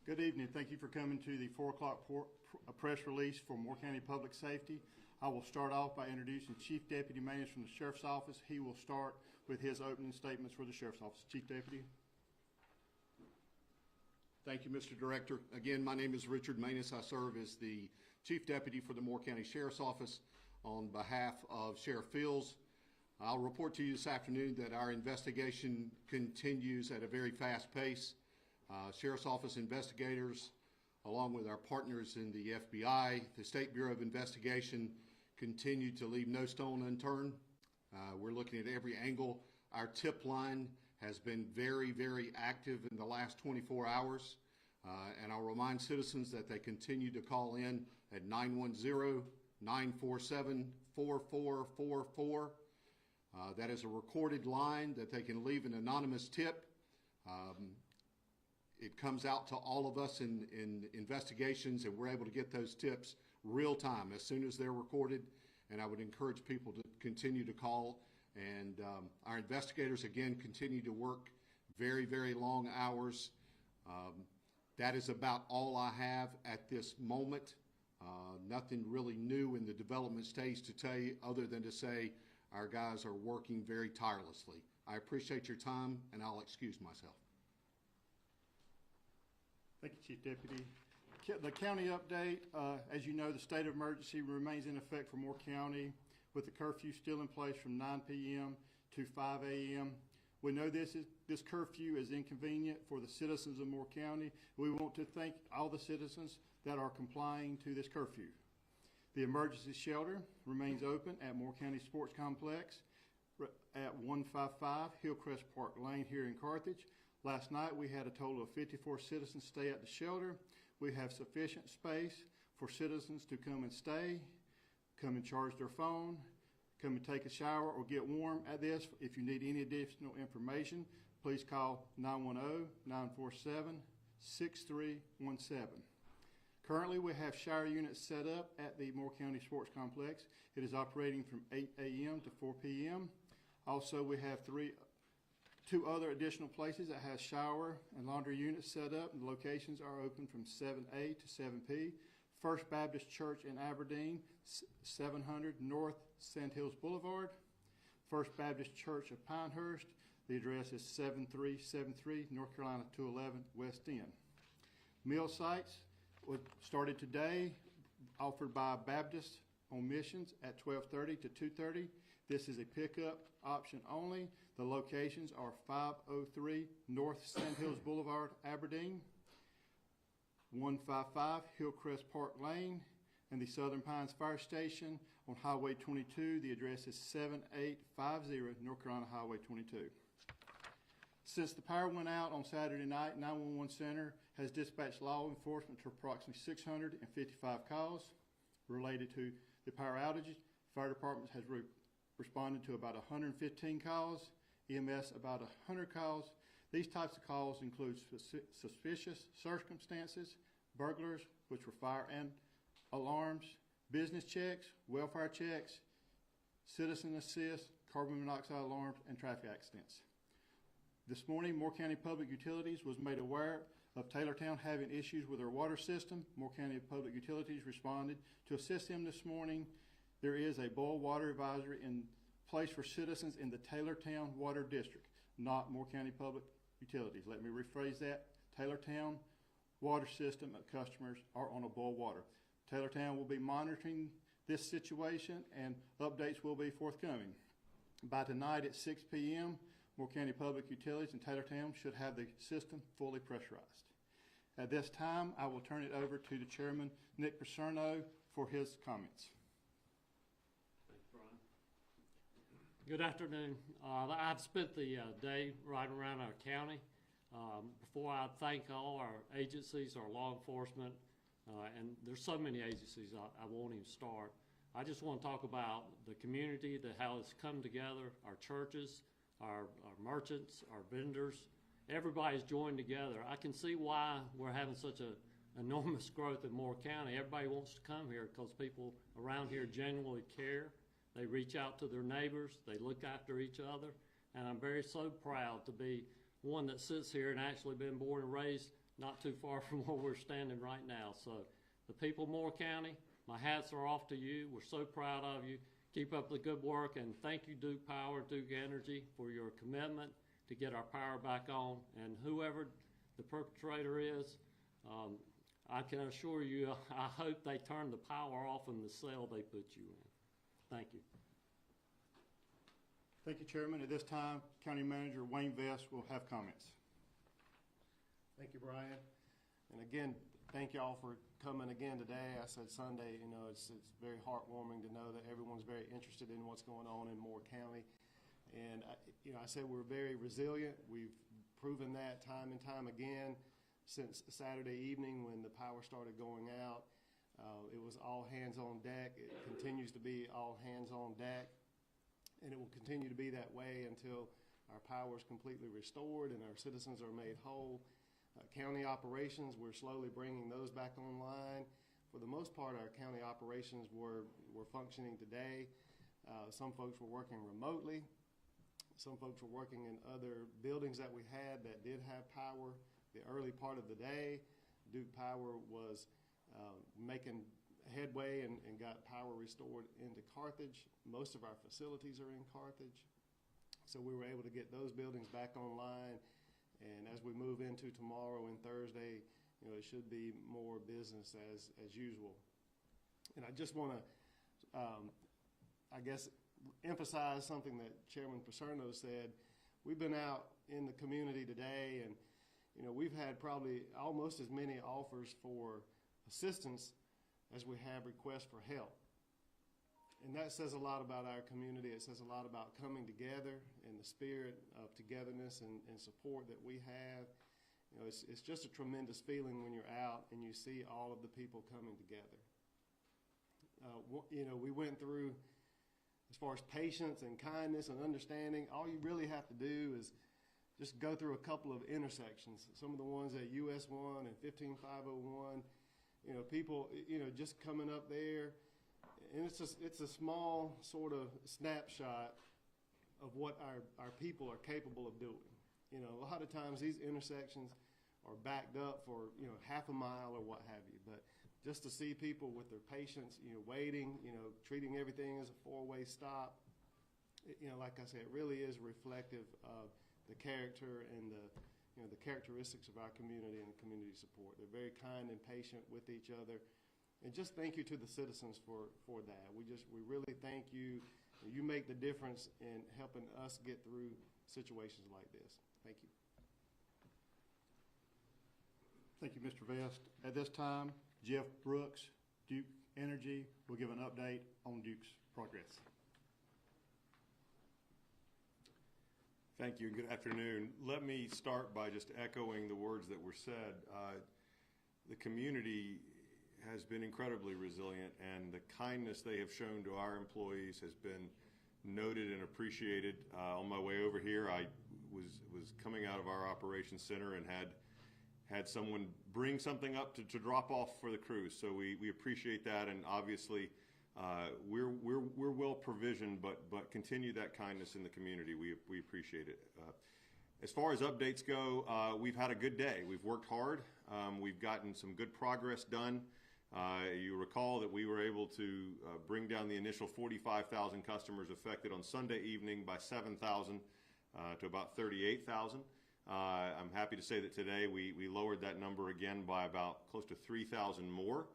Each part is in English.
Good evening. Thank you for coming to the 4 o'clock press release for Moore County Public Safety. I will start off by introducing Chief Deputy Maintenance from the Sheriff's Office. He will start with his opening statements for the Sheriff's Office. Chief Deputy. Thank you, Mr. Director. Again, my name is Richard Manus. I serve as the Chief Deputy for the Moore County Sheriff's Office on behalf of Sheriff Fields. I'll report to you this afternoon that our investigation continues at a very fast pace. Sheriff's Office investigators, along with our partners in the FBI, the State Bureau of Investigation, continue to leave no stone unturned. We're looking at every angle. Our tip line has been very, very active in the last 24 hours. And I'll remind citizens that they continue to call in at 910-947-4444. That is a recorded line that they can leave an anonymous tip. It comes out to all of us in investigations, and we're able to get those tips real time as soon as they're recorded. And I would encourage people to continue to call. And our investigators, again, continue to work very, very long hours. That is about all I have at this moment. Nothing really new in the development stage to tell you other than to say our guys are working very tirelessly. I appreciate your time, and I'll excuse myself. Thank you, Chief Deputy. The county update, as you know, the state of emergency remains in effect for Moore County with the curfew still in place from 9 p.m. to 5 a.m. We know this curfew is inconvenient for the citizens of Moore County. We want to thank all the citizens that are complying to this curfew. The emergency shelter remains open at Moore County Sports Complex at 155 Hillcrest Park Lane here in Carthage. Last night we had a total of 54 citizens stay at the shelter. We have sufficient space for citizens to come and stay, come and charge their phone, come and take a shower or get warm at this. If you need any additional information, please call 910-947-6317. Currently we have shower units set up at the Moore County Sports Complex. It is operating from 8 a.m. to 4 p.m. Also we have two other additional places that has shower and laundry units set up. The locations are open from 7A to 7P. First Baptist Church in Aberdeen, 700 North Sand Hills Boulevard. First Baptist Church of Pinehurst. The address is 7373 North Carolina 211 West End. Meal sites started today, offered by Baptist on Missions at 12:30 to 2:30. This is a pickup option only. The locations are 503 North Sand Hills Boulevard, Aberdeen, 155 Hillcrest Park Lane, and the Southern Pines Fire Station on Highway 22. The address is 7850 North Carolina Highway 22. Since the power went out on Saturday night, 911 Center has dispatched law enforcement to approximately 655 calls related to the power outages. Fire department has responded to about 115 calls, EMS about 100 calls. These types of calls include suspicious circumstances, burglars, which were fire and alarms, business checks, welfare checks, citizen assist, carbon monoxide alarms, and traffic accidents. This morning, Moore County Public Utilities was made aware of Taylortown having issues with their water system. Moore County Public Utilities responded to assist them this morning. There is a boil water advisory in place for citizens in the Taylortown Water District, not Moore County Public Utilities. Let me rephrase that. Taylortown water system customers are on a boil water. Taylortown will be monitoring this situation and updates will be forthcoming. By tonight at 6 p.m., Moore County Public Utilities and Taylortown should have the system fully pressurized. At this time, I will turn it over to the Chairman, Nick Paserno, for his comments. Thanks, Brian. Good afternoon. I've spent the day riding around our county. Before I thank all our agencies, our law enforcement, and there's so many agencies I won't even start. I just want to talk about the community, how it's come together, our churches, our merchants, our vendors. Everybody's joined together. I can see why we're having such an enormous growth in Moore County. Everybody wants to come here because people around here genuinely care. They reach out to their neighbors. They look after each other. And I'm so proud to be one that sits here and actually been born and raised not too far from where we're standing right now. So the people of Moore County, my hats are off to you. We're so proud of you. Keep up the good work, and thank you, Duke Power, Duke Energy, for your commitment to get our power back on. And whoever the perpetrator is, I can assure you, I hope they turn the power off in the cell they put you in. Thank you. Thank you, Chairman. At this time, County Manager Wayne Vest will have comments. Thank you, Brian. And again, thank y'all for coming again today. I said Sunday, you know, it's very heartwarming to know that everyone's very interested in what's going on in Moore County. And, I said we're very resilient. We've proven that time and time again since Saturday evening when the power started going out. It was all hands on deck. It continues to be all hands on deck. And it will continue to be that way until our power is completely restored and our citizens are made whole. County operations, we're slowly bringing those back online. For the most part, our county operations were functioning today. Some folks were working remotely. Some folks were working in other buildings that we had that did have power. The early part of the day, Duke Power was making headway and got power restored into Carthage. Most of our facilities are in Carthage. So we were able to get those buildings back online. And as we move into tomorrow and Thursday, it should be more business as usual. And I just want to, I guess, emphasize something that Chairman Paserno said. We've been out in the community today, and we've had probably almost as many offers for assistance as we have requests for help. And that says a lot about our community. It says a lot about coming together and the spirit of togetherness and support that we have. It's just a tremendous feeling when you're out and you see all of the people coming together. We went through, as far as patience and kindness and understanding, all you really have to do is just go through a couple of intersections. Some of the ones at US 1 and 15501, people, just coming up there. And it's a small sort of snapshot of what our people are capable of doing. A lot of times these intersections are backed up for, half a mile or what have you. But just to see people with their patience, waiting, treating everything as a four-way stop, like I said, it really is reflective of the character and the characteristics of our community and the community support. They're very kind and patient with each other. And just thank you to the citizens for that. We really thank you. You make the difference in helping us get through situations like this. Thank you. Thank you, Mr. Vest. At this time, Jeff Brooks, Duke Energy, will give an update on Duke's progress. Thank you and good afternoon. Let me start by just echoing the words that were said. The community has been incredibly resilient, and the kindness they have shown to our employees has been noted and appreciated. On my way over here, I was coming out of our operations center and had someone bring something up to drop off for the crew. So we appreciate that, and obviously we're well provisioned, but continue that kindness in the community. We appreciate it. As far as updates go, we've had a good day. We've worked hard. We've gotten some good progress done. You recall that we were able to bring down the initial 45,000 customers affected on Sunday evening by 7,000 to about 38,000. I'm happy to say that today we lowered that number again by about close to 3,000 more.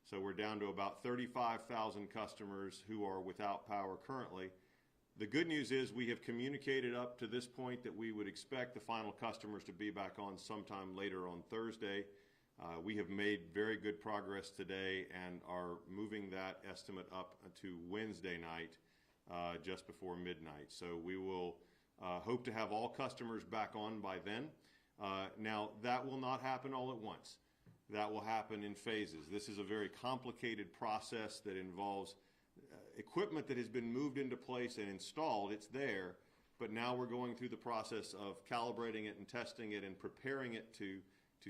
So we're down to about 35,000 customers who are without power currently. The good news is we have communicated up to this point that we would expect the final customers to be back on sometime later on Thursday. We have made very good progress today and are moving that estimate up to Wednesday night, just before midnight. So we will hope to have all customers back on by then. Now, that will not happen all at once. That will happen in phases. This is a very complicated process that involves equipment that has been moved into place and installed. It's there, but now we're going through the process of calibrating it and testing it and preparing it to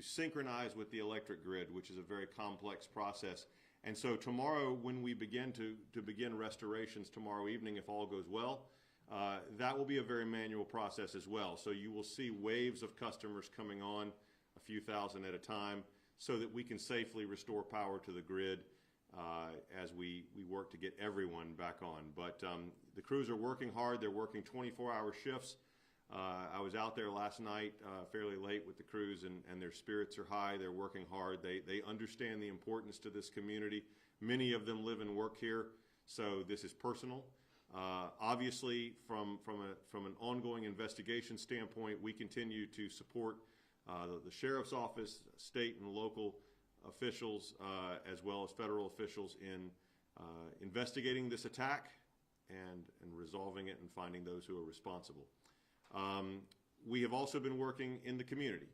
synchronize with the electric grid, which is a very complex process. And so tomorrow, when we begin to begin restorations tomorrow evening, if all goes well, that will be a very manual process as well. So you will see waves of customers coming on, a few thousand at a time, so that we can safely restore power to the grid as we work to get everyone back on. But the crews are working hard. They're working 24-hour shifts. I was out there last night fairly late with the crews, and their spirits are high. They're working hard. They understand the importance to this community. Many of them live and work here, so this is personal. Obviously, from an ongoing investigation standpoint, we continue to support the Sheriff's Office, state and local officials, as well as federal officials in investigating this attack and resolving it and finding those who are responsible. We have also been working in the community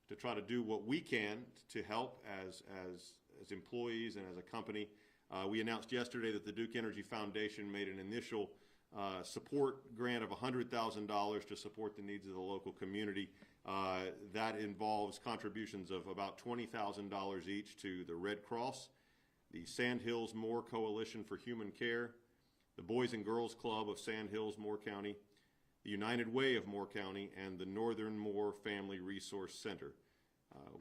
to try to do what we can to help as employees and as a company. We announced yesterday that the Duke Energy Foundation made an initial support grant of $100,000 to support the needs of the local community. That involves contributions of about $20,000 each to the Red Cross, the Sand Hills Moore Coalition for Human Care, the Boys and Girls Club of Sand Hills, Moore County, the United Way of Moore County, and the Northern Moore Family Resource Center.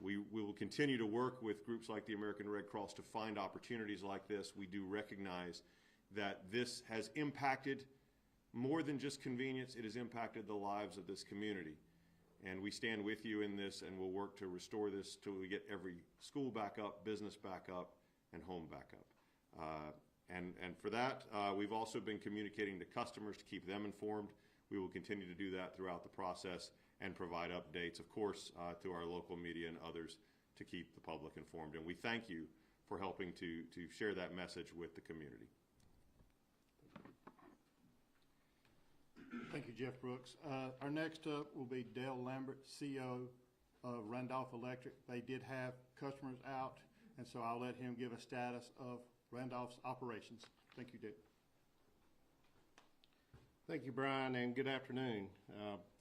We will continue to work with groups like the American Red Cross to find opportunities like this. We do recognize that this has impacted more than just convenience. It has impacted the lives of this community. And we stand with you in this, and we'll work to restore this till we get every school back up, business back up, and home back up. And for that, we've also been communicating to customers to keep them informed. We will continue to do that throughout the process and provide updates, of course, to our local media and others to keep the public informed. And we thank you for helping to share that message with the community. Thank you, Jeff Brooks. Our next up will be Dale Lambert, CEO of Randolph Electric. They did have customers out, and so I'll let him give a status of Randolph's operations. Thank you, Dale. Thank you, Brian, and good afternoon.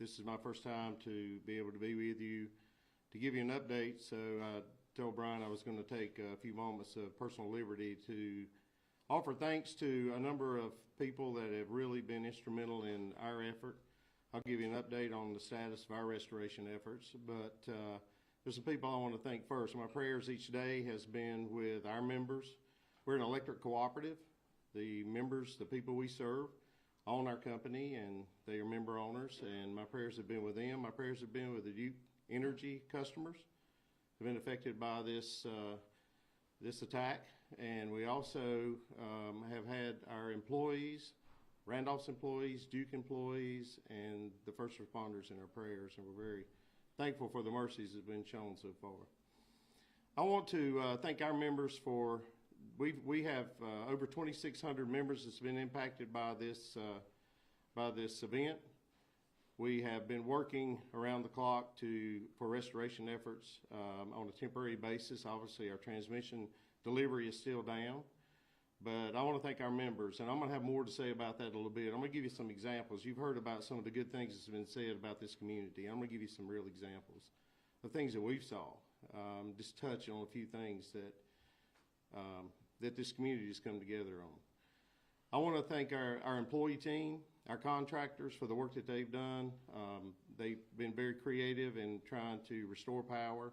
This is my first time to be able to be with you to give you an update. So I told Brian I was going to take a few moments of personal liberty to offer thanks to a number of people that have really been instrumental in our effort. I'll give you an update on the status of our restoration efforts, but there's some people I want to thank first. My prayers each day has been with our members. We're an electric cooperative. The members, the people we serve, own our company, and they are member owners, and my prayers have been with them. My prayers have been with the Duke Energy customers who have been affected by this attack, and we also have had our employees, Randolph's employees, Duke employees, and the first responders in our prayers, and we're very thankful for the mercies that have been shown so far. I want to thank our members for we have over 2,600 members that's been impacted by this event. We have been working around the clock for restoration efforts on a temporary basis. Obviously, our transmission delivery is still down, but I want to thank our members, and I'm going to have more to say about that in a little bit. I'm going to give you some examples. You've heard about some of the good things that's been said about this community. I'm going to give you some real examples of things that we've saw. Just touch on a few things that this community has come together on. I want to thank our employee team, our contractors for the work that they've done. They've been very creative in trying to restore power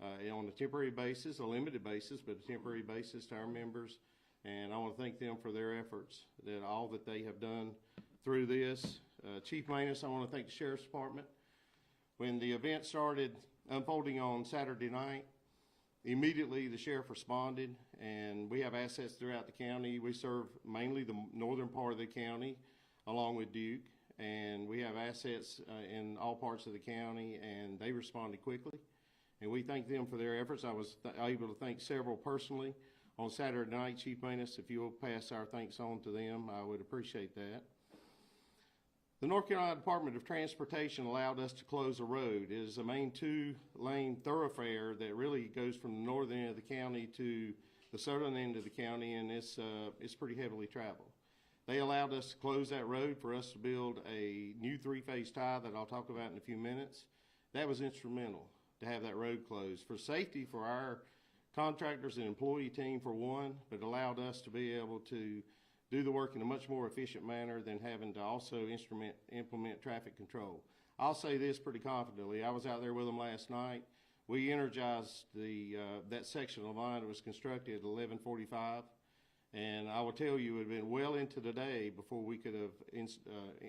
on a temporary basis, a limited basis, but a temporary basis to our members. And I want to thank them for their efforts, that all that they have done through this. Chief Manus, I want to thank the Sheriff's Department. When the event started unfolding on Saturday night, immediately the sheriff responded, and we have assets throughout the county. We serve mainly the northern part of the county along with Duke, and we have assets in all parts of the county, and they responded quickly, and we thank them for their efforts. I was able to thank several personally on Saturday night. Chief Manus, if you'll pass our thanks on to them, I would appreciate that. The North Carolina Department of Transportation allowed us to close a road. It is a main two-lane thoroughfare that really goes from the northern end of the county to the southern end of the county, and it's pretty heavily traveled. They allowed us to close that road for us to build a new three-phase tie that I'll talk about in a few minutes. That was instrumental to have that road closed for safety for our contractors and employee team for one, but allowed us to be able to do the work in a much more efficient manner than having to also implement traffic control. I'll say this pretty confidently. I was out there with them last night. we energized that section of the line that was constructed at 11:45. And I will tell you, it would have been well into the day before we could have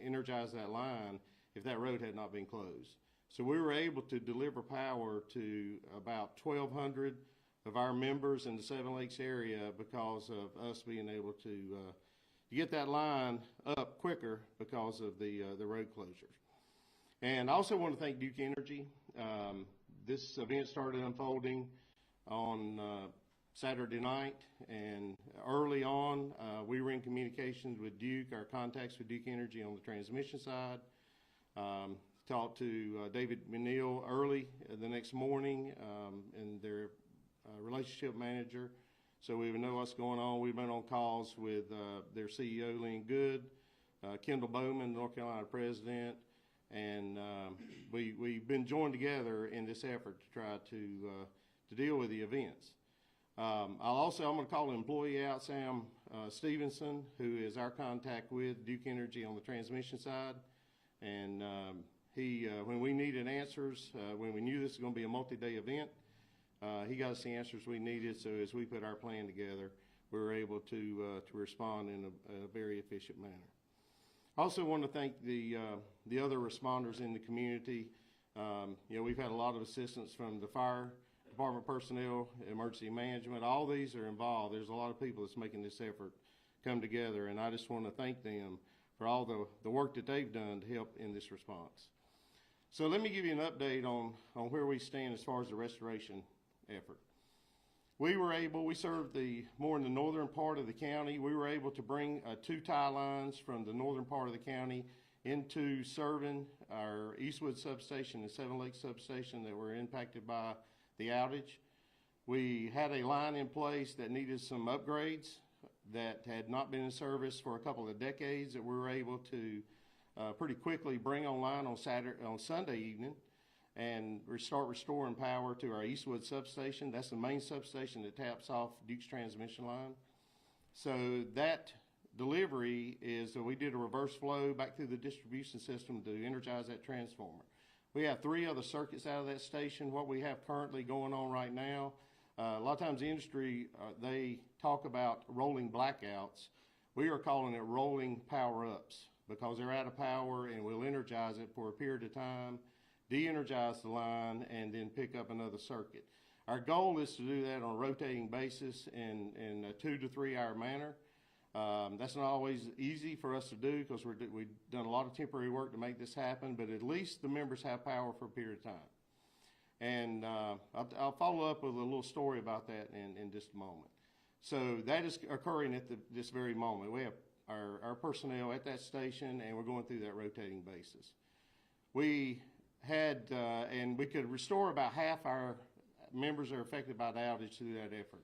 energized that line if that road had not been closed. So we were able to deliver power to about 1,200 of our members in the Seven Lakes area because of us being able to get that line up quicker because of the road closures. And I also want to thank Duke Energy. This event started unfolding on Saturday night, and early on, we were in communications with Duke, our contacts with Duke Energy on the transmission side. Talked to David McNeil early the next morning and their relationship manager, so we would know what's going on. We've been on calls with their CEO, Lynn Good, Kendall Bowman, North Carolina president, and we've been joined together in this effort to try to deal with the events. I'm going to call an employee out, Sam Stevenson, who is our contact with Duke Energy on the transmission side. And he, when we needed answers, when we knew this was going to be a multi-day event, he got us the answers we needed. So as we put our plan together, we were able to respond in a very efficient manner. I also want to thank the other responders in the community. We've had a lot of assistance from the fire department personnel, emergency management. All these are involved. There's a lot of people that's making this effort come together, and I just want to thank them for all the work that they've done to help in this response. So let me give you an update on where we stand as far as the restoration effort. We served more in the northern part of the county. We were able to bring 2 tie lines from the northern part of the county into serving our Eastwood substation and Seven Lakes substation that were impacted by the outage. We had a line in place that needed some upgrades that had not been in service for a couple of decades that we were able to pretty quickly bring online on Sunday evening and start restoring power to our Eastwood substation. That's the main substation that taps off Duke's transmission line. So that delivery is we did a reverse flow back through the distribution system to energize that transformer. We have 3 other circuits out of that station. What we have currently going on right now, a lot of times the industry, they talk about rolling blackouts. We are calling it rolling power-ups because they're out of power, and we'll energize it for a period of time, de-energize the line, and then pick up another circuit. Our goal is to do that on a rotating basis in a 2 to 3 hour manner. That's not always easy for us to do because we've done a lot of temporary work to make this happen, but at least the members have power for a period of time. And I'll follow up with a little story about that in just a moment. So that is occurring at this very moment. We have our personnel at that station, and we're going through that rotating basis. We had, and we could restore about half our members that are affected by the outage through that effort.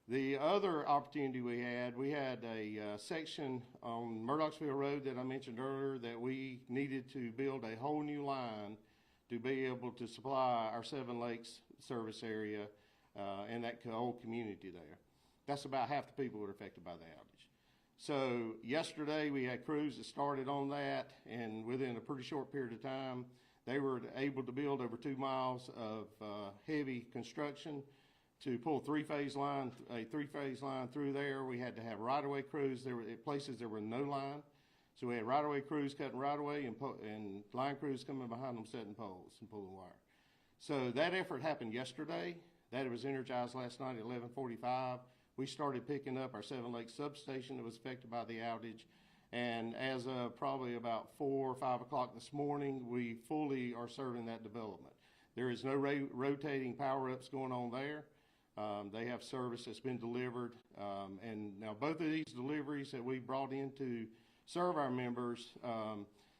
The other opportunity we had a section on Murdochsville Road that I mentioned earlier that we needed to build a whole new line to be able to supply our Seven Lakes service area and that whole community there. That's about half the people that are affected by the outage. So yesterday we had crews that started on that, and within a pretty short period of time, they were able to build over 2 miles of heavy construction to pull a three-phase line through there. We had to have right-of-way crews. There were places there were no line, so we had right-of-way crews cutting right-of-way and line crews coming behind them setting poles and pulling wire. So that effort happened yesterday. That was energized last night at 11:45. We started picking up our Seven Lakes substation that was affected by the outage, and as of probably about 4 or 5 o'clock this morning, we fully are serving that development. There is no rotating power-ups going on there. They have service that's been delivered, and now both of these deliveries that we brought in to serve our members,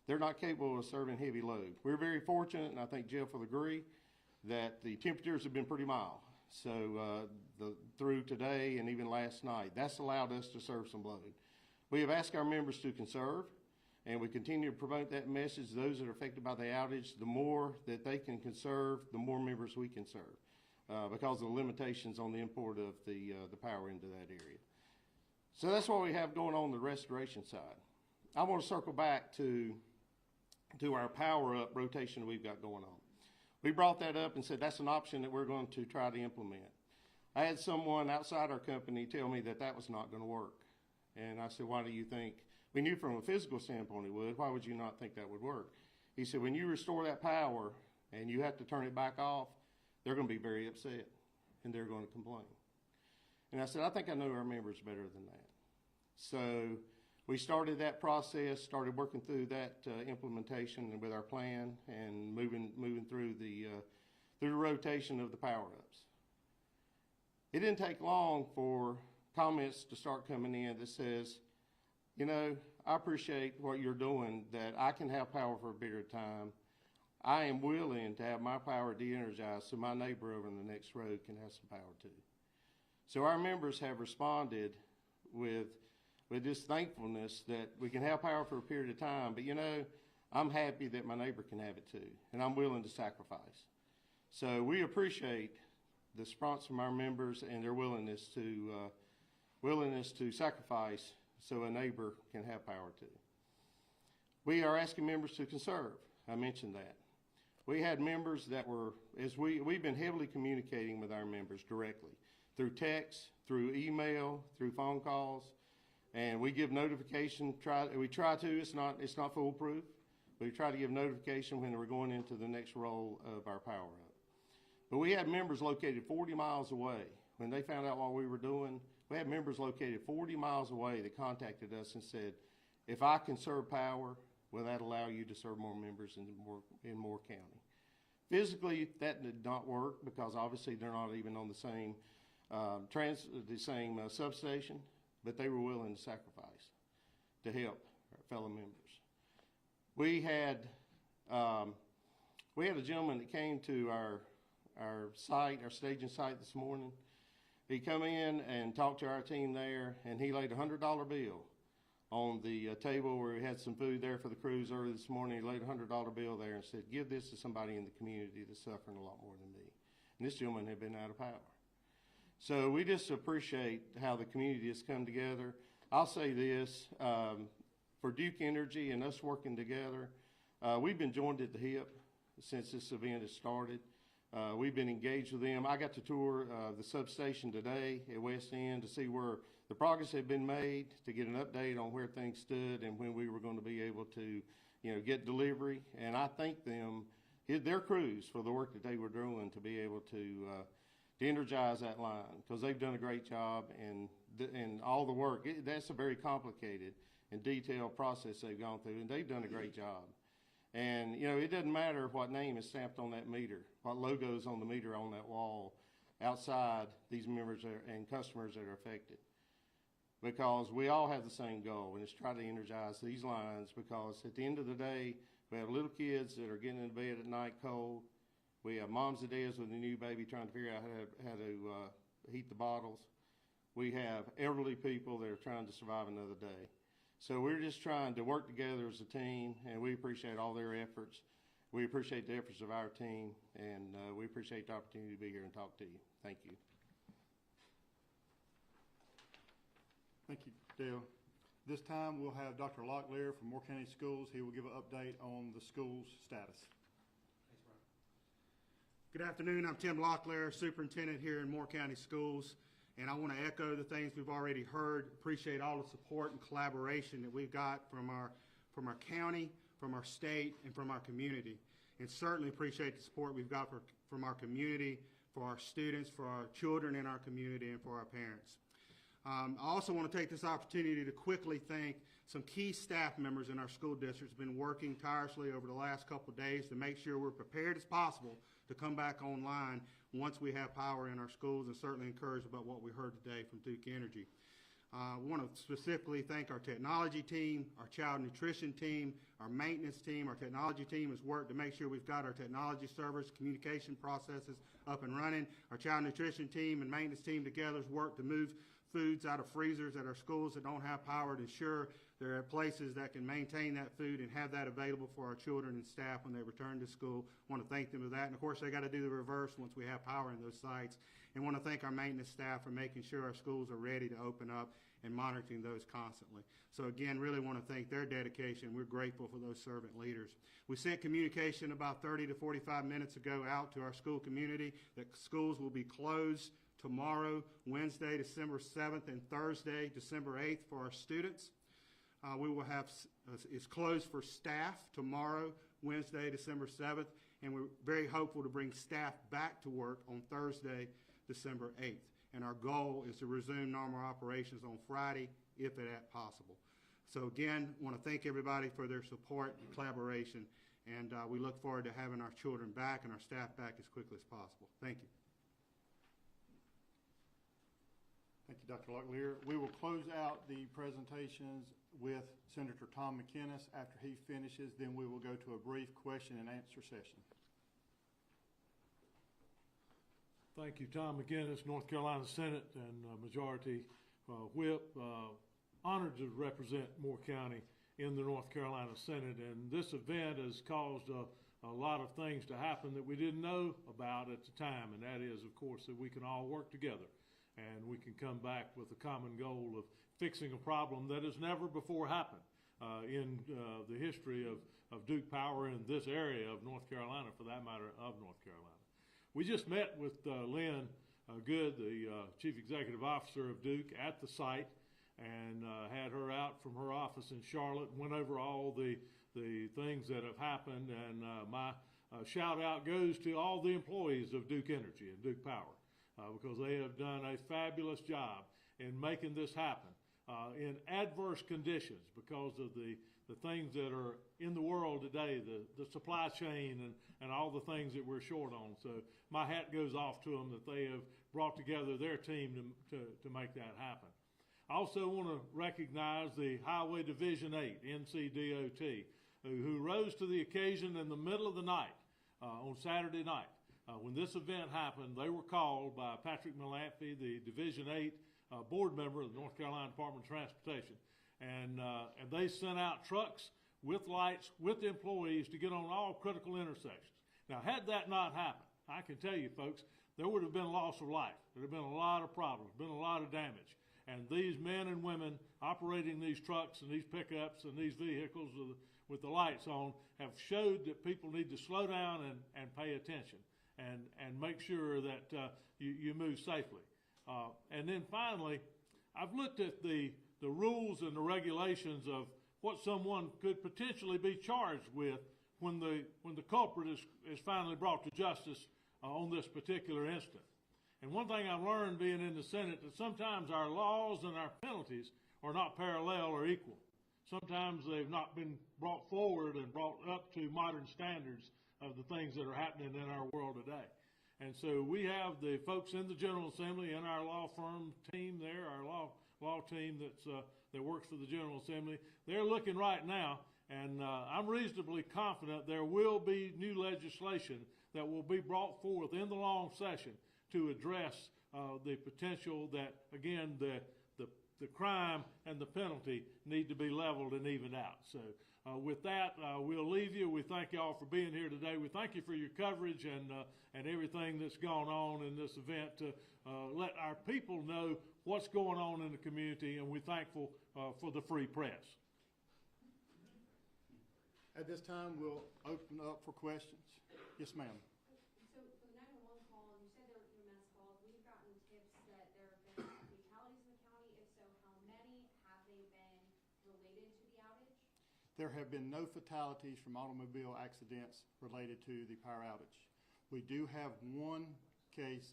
they're not capable of serving heavy load. We're very fortunate, and I think Jeff will agree, that the temperatures have been pretty mild. So through today and even last night, that's allowed us to serve some load. We have asked our members to conserve, and we continue to promote that message. Those that are affected by the outage, the more that they can conserve, the more members we can serve. Because of the limitations on the import of the power into that area. So that's what we have going on the restoration side. I want to circle back to our power up rotation we've got going on. We brought that up and said that's an option that we're going to try to implement. I had someone outside our company tell me that that was not going to work. And I said, why do you think? We knew from a physical standpoint it would. Why would you not think that would work? He said, when you restore that power and you have to turn it back off, they're going to be very upset and they're going to complain. And I said, I think I know our members better than that. So we started that process, started working through that implementation with our plan and moving through the rotation of the power-ups. It didn't take long for comments to start coming in that says, you know, I appreciate what you're doing, that I can have power for a period of time. I am willing to have my power de-energized so my neighbor over in the next road can have some power too. So our members have responded with this thankfulness that we can have power for a period of time, but you know, I'm happy that my neighbor can have it too, and I'm willing to sacrifice. So we appreciate the response from our members and their willingness to sacrifice so a neighbor can have power too. We are asking members to conserve. I mentioned that. We had members that were, we've been heavily communicating with our members directly through text, through email, through phone calls, and we give notification. We try to. It's not foolproof. But we try to give notification when we're going into the next roll of our power up. But we had members located 40 miles away. When they found out what we were doing, we had members located 40 miles away that contacted us and said, if I conserve power, will that allow you to serve more members in Moore County? Physically, that did not work because obviously they're not even on the same substation, but they were willing to sacrifice to help our fellow members. We had a gentleman that came to our staging site this morning. He come in and talked to our team there, and he laid a $100 bill on the table where we had some food there for the crews early this morning. He laid a $100 bill there and said, give this to somebody in the community that's suffering a lot more than me. And this gentleman had been out of power. So we just appreciate how the community has come together. I'll say this, for Duke Energy and us working together, we've been joined at the hip since this event has started. We've been engaged with them. I got to tour the substation today at West End to see where the progress had been made, to get an update on where things stood and when we were going to be able to, get delivery. And I thank them, their crews, for the work that they were doing to be able to energize that line, because they've done a great job, and all the work. That's a very complicated and detailed process they've gone through, and they've done a great job. And, it doesn't matter what name is stamped on that meter, what logo is on the meter on that wall outside these members and customers that are affected. Because we all have the same goal, and it's try to energize these lines, because at the end of the day, we have little kids that are getting into bed at night cold. We have moms and dads with a new baby trying to figure out how to heat the bottles. We have elderly people that are trying to survive another day. So we're just trying to work together as a team, and we appreciate all their efforts. We appreciate the efforts of our team, and we appreciate the opportunity to be here and talk to you. Thank you. Thank you, Dale. This time we'll have Dr. Locklear from Moore County Schools. He will give an update on the school's status. Thanks, Brian. Good afternoon. I'm Tim Locklear, superintendent here in Moore County Schools. And I want to echo the things we've already heard. Appreciate all the support and collaboration that we've got from our county, from our state, and from our community. And certainly appreciate the support we've got from our community, for our students, for our children in our community, and for our parents. I also want to take this opportunity to quickly thank some key staff members in our school district who've been working tirelessly over the last couple of days to make sure we're prepared as possible to come back online once we have power in our schools, and certainly encouraged about what we heard today from Duke Energy. I want to specifically thank our technology team, our child nutrition team, our maintenance team. Our technology team has worked to make sure we've got our technology servers, communication processes up and running. Our child nutrition team and maintenance team together has worked to move foods out of freezers at our schools that don't have power to ensure there are places that can maintain that food and have that available for our children and staff when they return to school. I want to thank them for that. And of course, they got to do the reverse once we have power in those sites. And want to thank our maintenance staff for making sure our schools are ready to open up and monitoring those constantly. So again, really want to thank their dedication. We're grateful for those servant leaders. We sent communication about 30 to 45 minutes ago out to our school community that schools will be closed tomorrow, Wednesday, December 7th, and Thursday, December 8th for our students. We will have, it's closed for staff tomorrow, Wednesday, December 7th, and we're very hopeful to bring staff back to work on Thursday, December 8th. And our goal is to resume normal operations on Friday, if at possible. So again, want to thank everybody for their support and collaboration, and we look forward to having our children back and our staff back as quickly as possible. Thank you. Thank you, Dr. Locklear. We will close out the presentations with Senator Tom McInnes. After he finishes, then we will go to a brief question and answer session. Thank you, Tom McInnes, North Carolina Senate and Majority Whip. Honored to represent Moore County in the North Carolina Senate, and this event has caused a lot of things to happen that we didn't know about at the time, and that is, of course, that we can all work together and we can come back with a common goal of fixing a problem that has never before happened in the history of Duke Power in this area of North Carolina, for that matter, of North Carolina. We just met with Lynn Good, the Chief Executive Officer of Duke, at the site, and had her out from her office in Charlotte and went over all the things that have happened. And my shout out goes to all the employees of Duke Energy and Duke Power because they have done a fabulous job in making this happen in adverse conditions because of the things that are in the world today, the supply chain and all the things that we're short on. So my hat goes off to them that they have brought together their team to make that happen. I also want to recognize the Highway Division 8, NCDOT, who rose to the occasion in the middle of the night on Saturday night. When this event happened, they were called by Patrick Malamphy, the Division 8 board member of the North Carolina Department of Transportation. And they sent out trucks with lights, with employees to get on all critical intersections. Now, had that not happened, I can tell you, folks, there would have been loss of life. There would have been a lot of problems, been a lot of damage. And these men and women operating these trucks and these pickups and these vehicles with the lights on have showed that people need to slow down and pay attention and make sure that you move safely. And then finally, I've looked at the rules and the regulations of what someone could potentially be charged with when the culprit is finally brought to justice on this particular incident. And one thing I've learned being in the Senate, that sometimes our laws and our penalties are not parallel or equal. Sometimes they've not been brought forward and brought up to modern standards of the things that are happening in our world today. And so we have the folks in the General Assembly and our law firm team there, our law team that works for the General Assembly. They're looking right now, and I'm reasonably confident there will be new legislation that will be brought forth in the long session to address the potential that, again, the crime and the penalty need to be leveled and evened out. So with that, we'll leave you. We thank you all for being here today. We thank you for your coverage and everything that's gone on in this event to let our people know what's going on in the community, and we're thankful for the free press. At this time, we'll open up for questions. Yes, ma'am. So for the 911 call, you said there were EMS calls. We've gotten tips that there have been fatalities in the county. If so, how many have they been related to the outage? There have been no fatalities from automobile accidents related to the power outage. We do have one case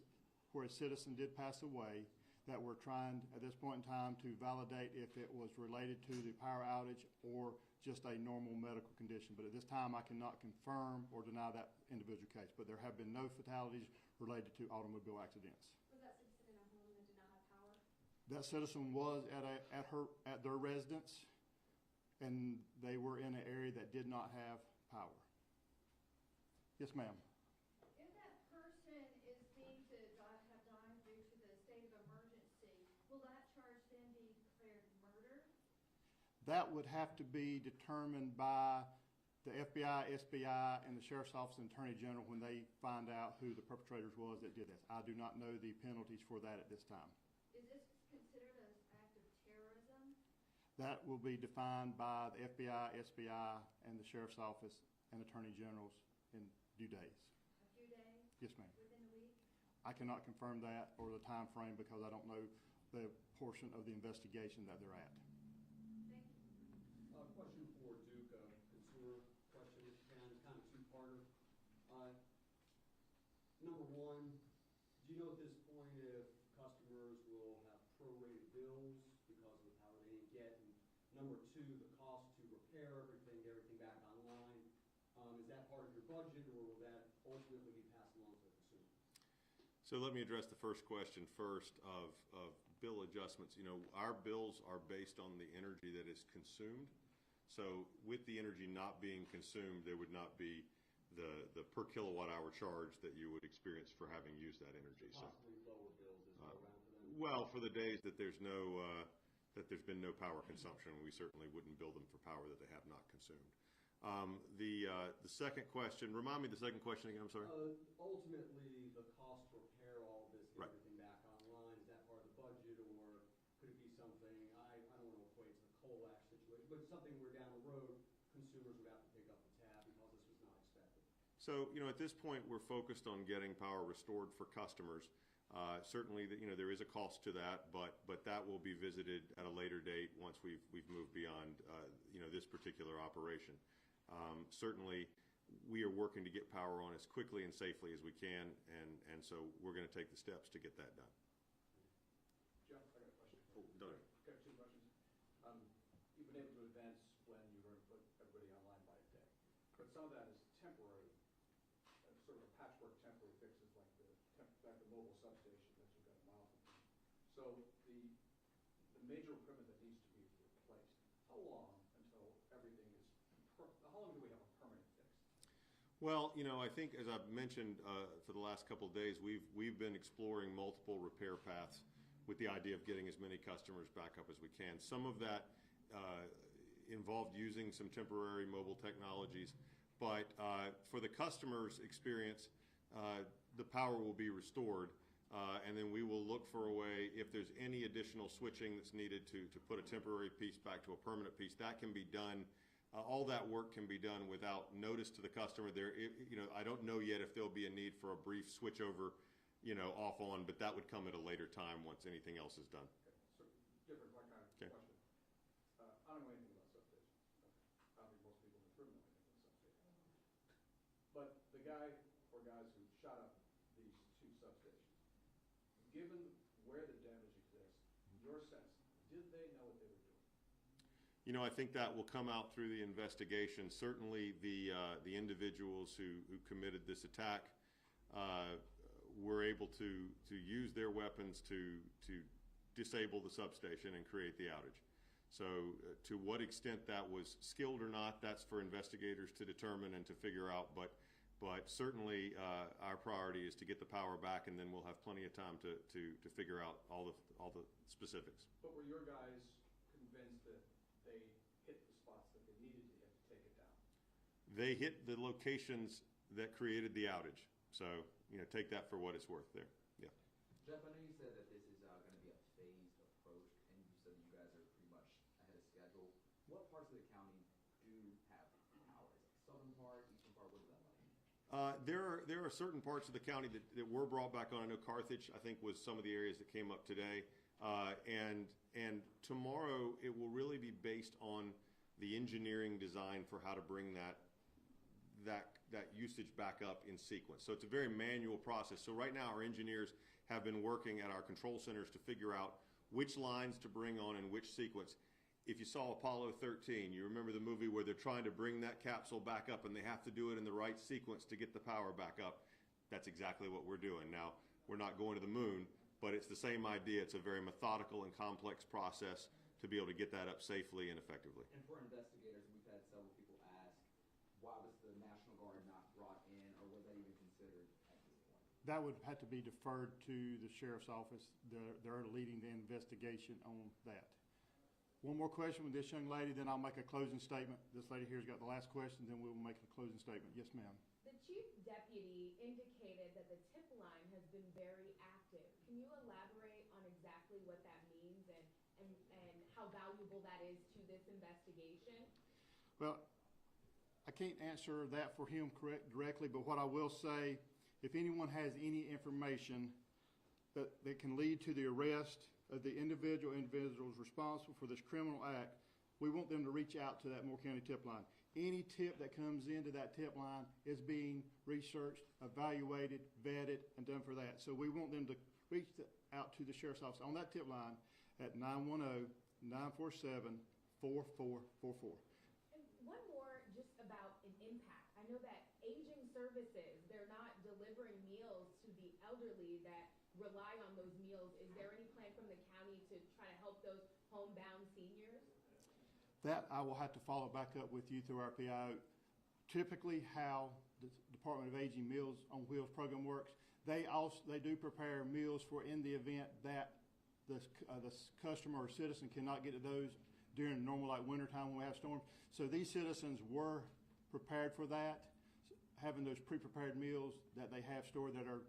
where a citizen did pass away that we're trying at this point in time to validate if it was related to the power outage or just a normal medical condition. But at this time, I cannot confirm or deny that individual case. But there have been no fatalities related to automobile accidents. Was that citizen in a home that did not have power? That citizen was at their residence, and they were in an area that did not have power. Yes, ma'am. If that person is deemed to have died due to the state of emergency, will that charge then be declared murder? That would have to be determined by the FBI, SBI, and the Sheriff's Office and Attorney General when they find out who the perpetrators was that did this. I do not know the penalties for that at this time. Is this considered an act of terror That will be defined by the FBI, SBI, and the Sheriff's Office and Attorney Generals in due days. A few days, Yes, ma'am. within a week? I cannot confirm that or the time frame because I don't know the portion of the investigation that they're at. Thank you. Question for Duke, consumer question, and kind of two-parter. Number one, do you know at this point if customers will have prorated bills because of the power they didn't get? And number two, the cost to repair everything, get everything back online, is that part of your budget, or will that ultimately be passed along to the consumer? So let me address the first question first of bill adjustments. You know, our bills are based on the energy that is consumed. So with the energy not being consumed, there would not be the per kilowatt hour charge that you would experience for having used that energy. Possibly lower bills as well around for them? Well, for the days that there's no, that there's been no power consumption, we certainly wouldn't bill them for power that they have not consumed. The second question, remind me the second question again, I'm sorry? Ultimately, the cost to repair all of this, get Right. everything back online, is that part of the budget, or could it be something, I don't want to equate to the coal ash situation, but something where down the road, consumers would have to pick up the tab because this was not expected? So, you know, at this point, we're focused on getting power restored for customers. Certainly, you know, there is a cost to that, but that will be visited at a later date once we've moved beyond, you know, this particular operation. Certainly, we are working to get power on as quickly and safely as we can, and so we're going to take the steps to get that done. Jeff, I got a question. Oh, done. Got two questions. You've been able to advance when you were going to put everybody online by a day, but some of that is temporary, sort of a patchwork temporary fixes like the mobile substation that you've got a mile from here. So the major equipment that needs to be replaced, how long until everything is, how long do we have a permanent fix? Well, you know, I think as I've mentioned for the last couple of days, we've been exploring multiple repair paths with the idea of getting as many customers back up as we can. Some of that involved using some temporary mobile technologies, but for the customer's experience, the power will be restored, and then we will look for a way, if there's any additional switching that's needed to put a temporary piece back to a permanent piece, that can be done. All that work can be done without notice to the customer. You know, I don't know yet if there'll be a need for a brief switch over, you know, off on, but that would come at a later time once anything else is done. Okay, so different kind of Okay. question. I don't know anything about substations. I don't think most people in this room know anything about substations. But the guy or guys who shot up these two substations, given where the damage exists, your sense, did they know what they were doing? You know, I think that will come out through the investigation. Certainly, the individuals who committed this attack were able to use their weapons to disable the substation and create the outage. So, to what extent that was skilled or not, that's for investigators to determine and to figure out. But certainly, our priority is to get the power back, and then we'll have plenty of time to figure out all the specifics. But were your guys convinced that they hit the spots that they needed to hit to take it down? They hit the locations that created the outage. So, you know, take that for what it's worth there. Yeah. Jeff, I know you said that this is going to be a phased approach, and you said that you guys are pretty much ahead of schedule. What parts of the county do have power? Is it the southern part, eastern part? What does that like? There are certain parts of the county that were brought back on. I know Carthage, I think, was some of the areas that came up today. And tomorrow, it will really be based on the engineering design for how to bring that usage back up in sequence. So it's a very manual process. So right now, our engineers have been working at our control centers to figure out which lines to bring on in which sequence. If you saw Apollo 13, you remember the movie where they're trying to bring that capsule back up and they have to do it in the right sequence to get the power back up. That's exactly what we're doing. Now, we're not going to the moon, but it's the same idea. It's a very methodical and complex process to be able to get that up safely and effectively. And for investigators, we've had several people ask, why was the National Guard not brought in, or was that even considered at this point? That would have to be deferred to the Sheriff's Office. They're leading the investigation on that. One more question with this young lady, then I'll make a closing statement. This lady here's got the last question, then we'll make a closing statement. Yes, ma'am. The chief deputy indicated that the tip line has been very active. Can you elaborate on exactly what that means and how valuable valuable that is to this investigation? Well, I can't answer that for him directly, but what I will say, if anyone has any information that can lead to the arrest of the individuals responsible for this criminal act, we want them to reach out to that Moore County tip line. Any tip that comes into that tip line is being researched, evaluated, vetted, and done for that. So we want them to reach out to the Sheriff's Office on that tip line at 910-947-4444. And one more just about an impact. I know that aging services, they're not delivering meals to the elderly that rely on those meals. Is there any plan from the county to try to help those homebound seniors? That I will have to follow back up with you through our PIO. Typically how the Department of Aging Meals on Wheels program works, they do prepare meals for in the event that the customer or citizen cannot get to those during normal like wintertime when we have storms. So these citizens were prepared for that, having those pre-prepared meals that they have stored that are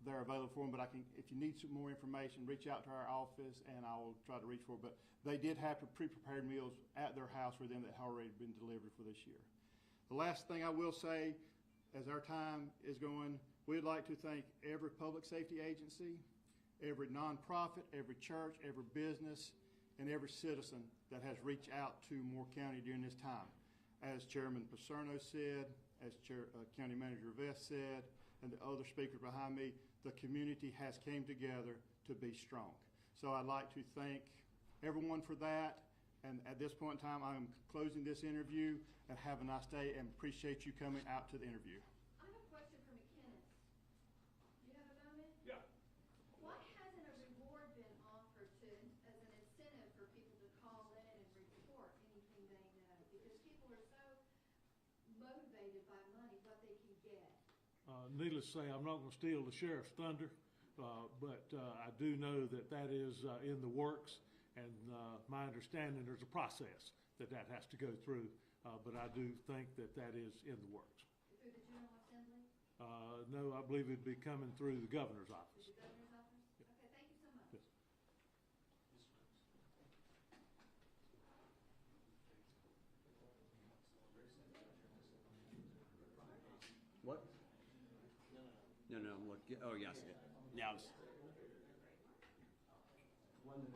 they're available for them. But if you need some more information, reach out to our office and I will try to reach for it. But they did have pre-prepared meals at their house for them that had already been delivered for this year. The last thing I will say, as our time is going, we'd like to thank every public safety agency, every nonprofit, every church, every business, and every citizen that has reached out to Moore County during this time. As Chairman Paserno said, as County Manager Vest said, and the other speakers behind me, the community has came together to be strong. So I'd like to thank everyone for that. And at this point in time, I'm closing this interview, and have a nice day, and appreciate you coming out to the interview. I have a question for McKinnis. Do you have a moment? Yeah. Why hasn't a reward been offered as an incentive for people to call in and report anything they know? Because people are so motivated by money, what they can get. Needless to say, I'm not going to steal the sheriff's thunder, but I do know that is in the works, and my understanding there's a process that has to go through, but I do think that is in the works. Through the General Assembly? No, I believe it'd be coming through the governor's office. Through the Governor's Office? Yeah. Okay, thank you so much. Yes. What? No, I'm looking. Oh, yes. Yeah. When did it